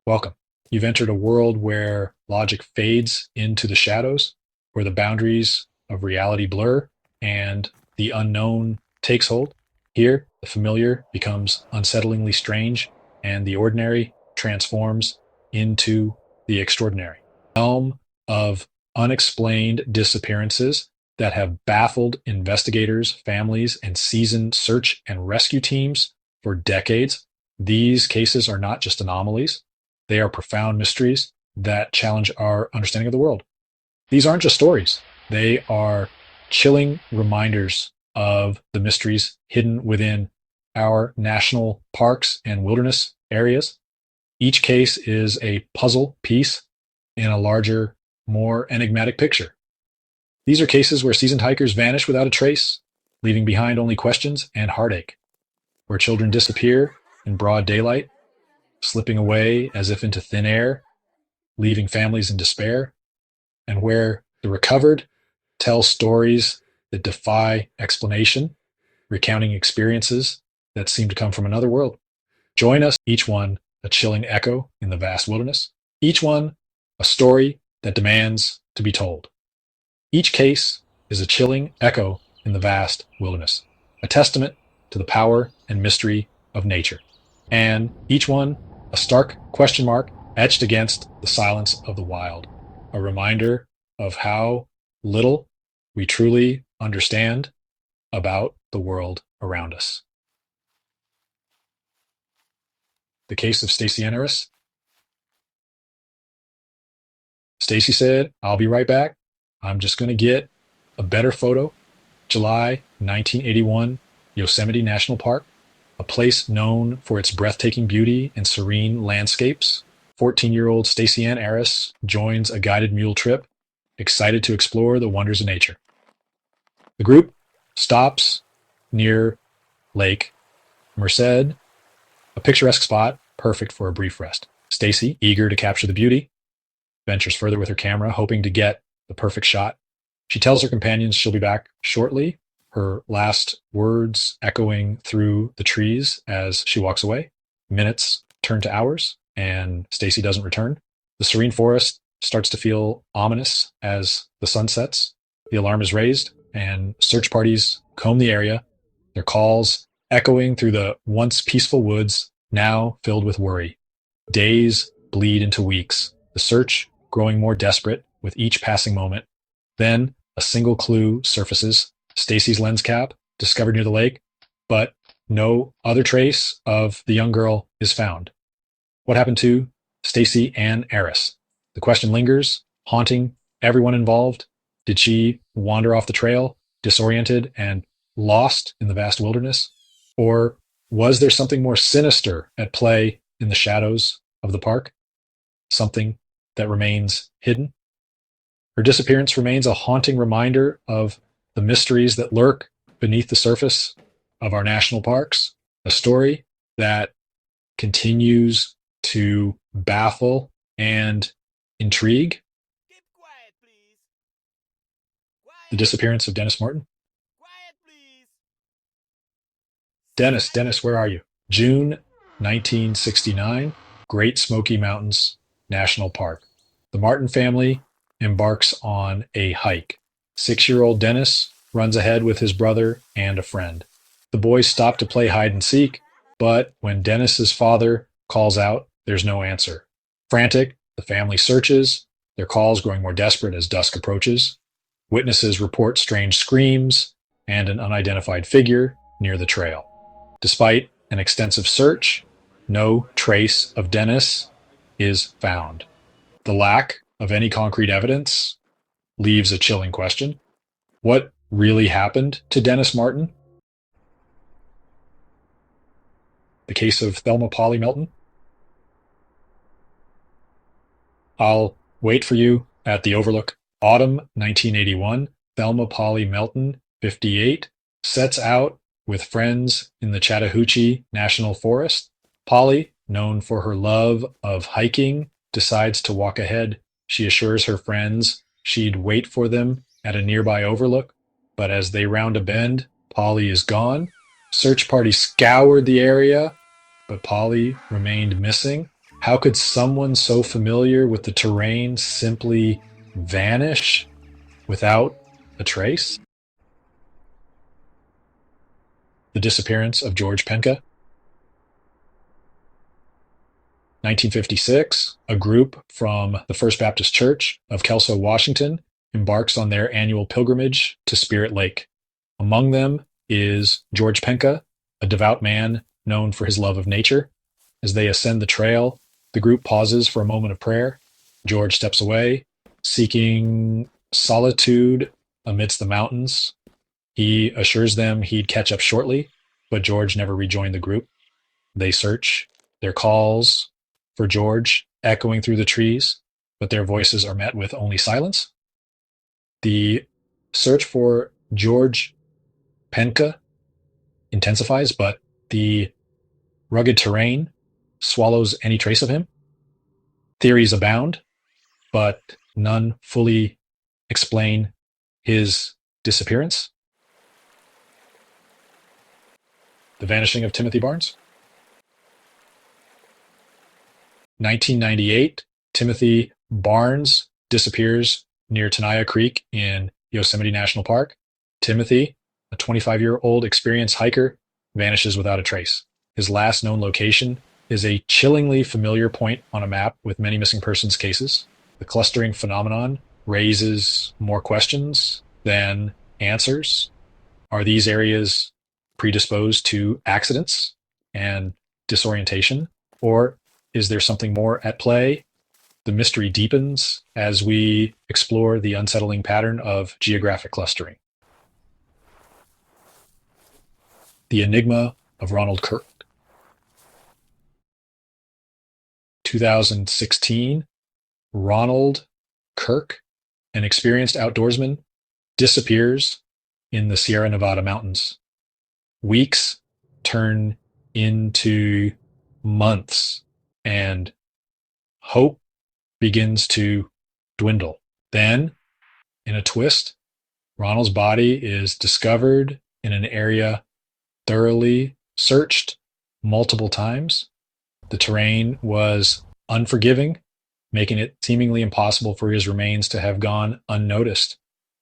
Welcome. You've entered a world where logic fades into the shadows, where the boundaries of reality blur, and the unknown takes hold. Here, the familiar becomes unsettlingly strange, and the ordinary transforms into the extraordinary. Realm of unexplained disappearances that have baffled investigators, families, and seasoned search and rescue teams for decades. These cases are not just anomalies. They are profound mysteries that challenge our understanding of the world. These aren't just stories. They are chilling reminders of the mysteries hidden within our national parks and wilderness areas. Each case is a puzzle piece in a larger, more enigmatic picture. These are cases where seasoned hikers vanish without a trace, leaving behind only questions and heartache, where children disappear in broad daylight, slipping away as if into thin air, leaving families in despair, and where the recovered tell stories that defy explanation, recounting experiences that seem to come from another world. Join us, each one a chilling echo in the vast wilderness, each one a story that demands to be told. Each case is a chilling echo in the vast wilderness, a testament to the power and mystery of nature, and each one a stark question mark etched against the silence of the wild, a reminder of how little we truly understand about the world around us. The case of Stacy and Arras. Stacy said, "I'll be right back. I'm just going to get a better photo." July 1981, Yosemite National Park, a place known for its breathtaking beauty and serene landscapes. 14-year-old Stacy Ann Arras joins a guided mule trip, excited to explore the wonders of nature. The group stops near Lake Merced, a picturesque spot perfect for a brief rest. Stacy, eager to capture the beauty, ventures further with her camera, hoping to get the perfect shot. She tells her companions she'll be back shortly, her last words echoing through the trees as she walks away. Minutes turn to hours, and Stacy doesn't return. The serene forest starts to feel ominous as the sun sets. The alarm is raised, and search parties comb the area, their calls echoing through the once peaceful woods, now filled with worry. Days bleed into weeks, the search growing more desperate with each passing moment. Then a single clue surfaces: Stacy's lens cap, discovered near the lake, but no other trace of the young girl is found. What happened to Stacy Ann Arras? The question lingers, haunting everyone involved. Did she wander off the trail, disoriented and lost in the vast wilderness? Or was there something more sinister at play in the shadows of the park? Something that remains hidden? Her disappearance remains a haunting reminder of the mysteries that lurk beneath the surface of our national parks, a story that continues to baffle and intrigue. Keep quiet, please. Quiet. The disappearance of Dennis Martin. Quiet, please. Dennis, where are you? June 1969, Great Smoky Mountains National Park. The Martin family embarks on a hike. 6-year-old Dennis runs ahead with his brother and a friend. The boys stop to play hide and seek, but when Dennis's father calls out, there's no answer. Frantic, the family searches, their calls growing more desperate as dusk approaches. Witnesses report strange screams and an unidentified figure near the trail. Despite an extensive search, no trace of Dennis is found. The lack of any concrete evidence leaves a chilling question. What really happened to Dennis Martin? The case of Thelma Polly Melton. I'll wait for you at the Overlook. Autumn 1981, Thelma Polly Melton, 58, sets out with friends in the Chattahoochee National Forest. Polly, known for her love of hiking, decides to walk ahead. She assures her friends she'd wait for them at a nearby overlook, but as they round a bend, Polly is gone. Search party scoured the area, but Polly remained missing. How could someone so familiar with the terrain simply vanish without a trace? The disappearance of George Penca. 1956, a group from the First Baptist Church of Kelso, Washington, embarks on their annual pilgrimage to Spirit Lake. Among them is George Penca, a devout man known for his love of nature. As they ascend the trail, the group pauses for a moment of prayer. George steps away, seeking solitude amidst the mountains. He assures them he'd catch up shortly, but George never rejoined the group. They search, their calls for George echoing through the trees, but their voices are met with only silence. The search for George Penca intensifies, but the rugged terrain swallows any trace of him. Theories abound, but none fully explain his disappearance. The Vanishing of Timothy Barnes. 1998, Timothy Barnes disappears near Tenaya Creek in Yosemite National Park. Timothy, a 25-year-old experienced hiker, vanishes without a trace. His last known location is a chillingly familiar point on a map with many missing persons cases. The clustering phenomenon raises more questions than answers. Are these areas predisposed to accidents and disorientation, or is there something more at play? The mystery deepens as we explore the unsettling pattern of geographic clustering. The Enigma of Ronald Kirk. 2016, Ronald Kirk, an experienced outdoorsman, disappears in the Sierra Nevada mountains. Weeks turn into months, and hope begins to dwindle. Then, in a twist, Ronald's body is discovered in an area thoroughly searched multiple times. The terrain was unforgiving, making it seemingly impossible for his remains to have gone unnoticed.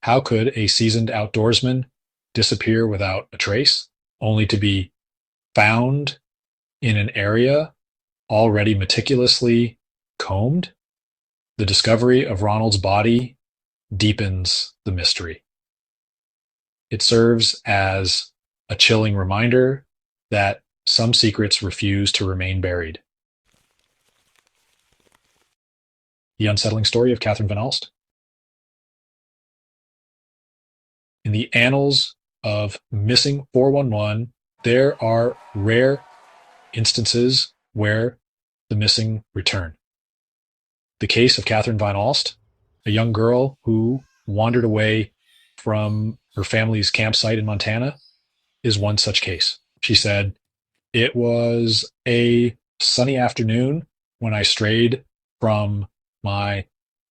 How could a seasoned outdoorsman disappear without a trace, only to be found in an area already meticulously combed? The discovery of Ronald's body deepens the mystery. It serves as a chilling reminder that some secrets refuse to remain buried. The Unsettling Story of Katherine van Alst. In the annals of Missing 411, there are rare instances where the missing return. The case of Katherine van Alst, a young girl who wandered away from her family's campsite in Montana, is one such case. She said, "It was a sunny afternoon when I strayed from my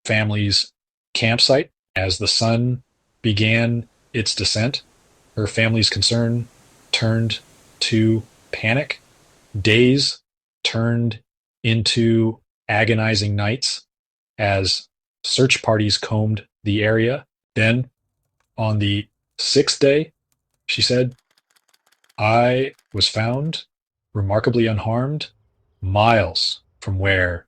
family's campsite. As the sun began its descent, her family's concern turned to panic. Days turned into agonizing nights as search parties combed the area. Then, on the sixth day," she said, "I was found remarkably unharmed, miles from where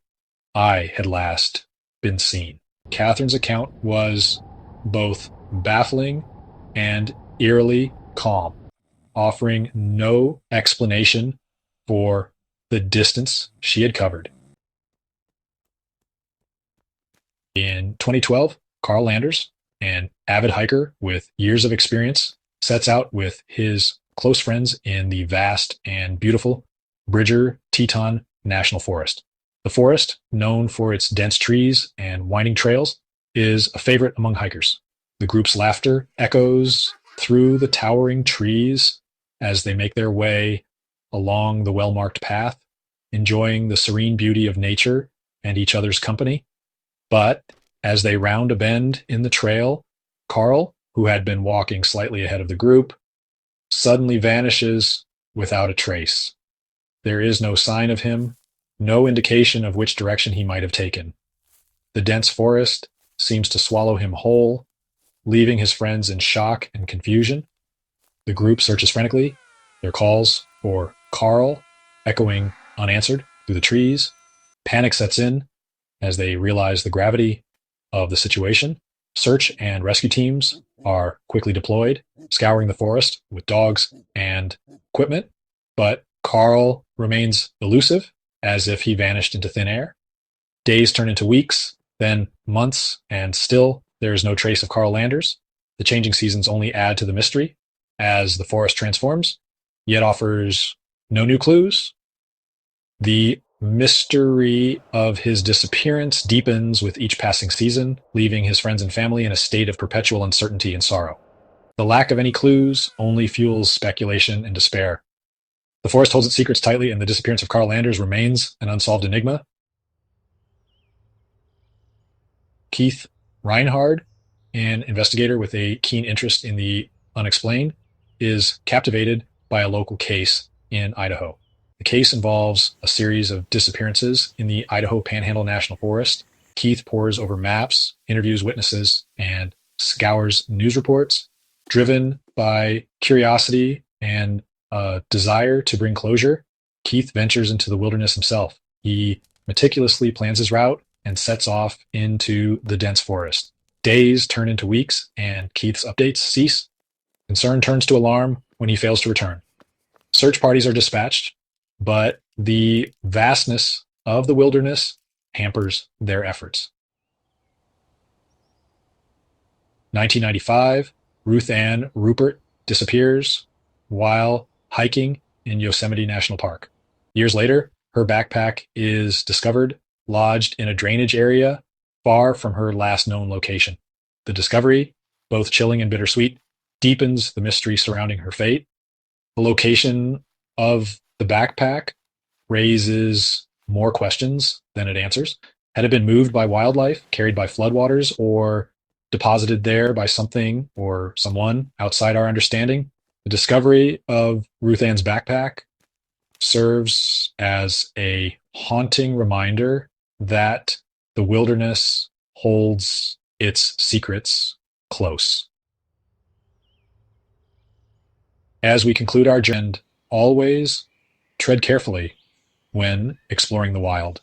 I had last been seen." Catherine's account was both baffling and eerily calm, offering no explanation for the distance she had covered. In 2012, Carl Landers, an avid hiker with years of experience, sets out with his close friends in the vast and beautiful Bridger Teton National Forest. The forest, known for its dense trees and winding trails, is a favorite among hikers. The group's laughter echoes through the towering trees as they make their way along the well-marked path, enjoying the serene beauty of nature and each other's company. But as they round a bend in the trail, Carl, who had been walking slightly ahead of the group, suddenly vanishes without a trace. There is no sign of him, no indication of which direction he might have taken. The dense forest seems to swallow him whole, leaving his friends in shock and confusion. The group searches frantically, their calls for Carl echoing unanswered through the trees. Panic sets in as they realize the gravity of the situation. Search and rescue teams are quickly deployed, scouring the forest with dogs and equipment, but Carl remains elusive, as if he vanished into thin air. Days turn into weeks, then months, and still there is no trace of Carl Landers. The changing seasons only add to the mystery as the forest transforms, yet offers no new clues. The mystery of his disappearance deepens with each passing season, leaving his friends and family in a state of perpetual uncertainty and sorrow. The lack of any clues only fuels speculation and despair. The forest holds its secrets tightly, and the disappearance of Carl Landers remains an unsolved enigma. Keith Reinhard, an investigator with a keen interest in the unexplained, is captivated by a local case in Idaho. The case involves a series of disappearances in the Idaho Panhandle National Forest. Keith pores over maps, interviews witnesses, and scours news reports. Driven by curiosity and a desire to bring closure, Keith ventures into the wilderness himself. He meticulously plans his route and sets off into the dense forest. Days turn into weeks, and Keith's updates cease. Concern turns to alarm when he fails to return. Search parties are dispatched, but the vastness of the wilderness hampers their efforts. 1995, Ruthanne Rupert disappears while hiking in Yosemite National Park. Years later, her backpack is discovered lodged in a drainage area far from her last known location. The discovery, both chilling and bittersweet, deepens the mystery surrounding her fate. The location of the backpack raises more questions than it answers. Had it been moved by wildlife, carried by floodwaters, or deposited there by something or someone outside our understanding? The discovery of Ruthanne's backpack serves as a haunting reminder that the wilderness holds its secrets close. As we conclude our journey, always tread carefully when exploring the wild.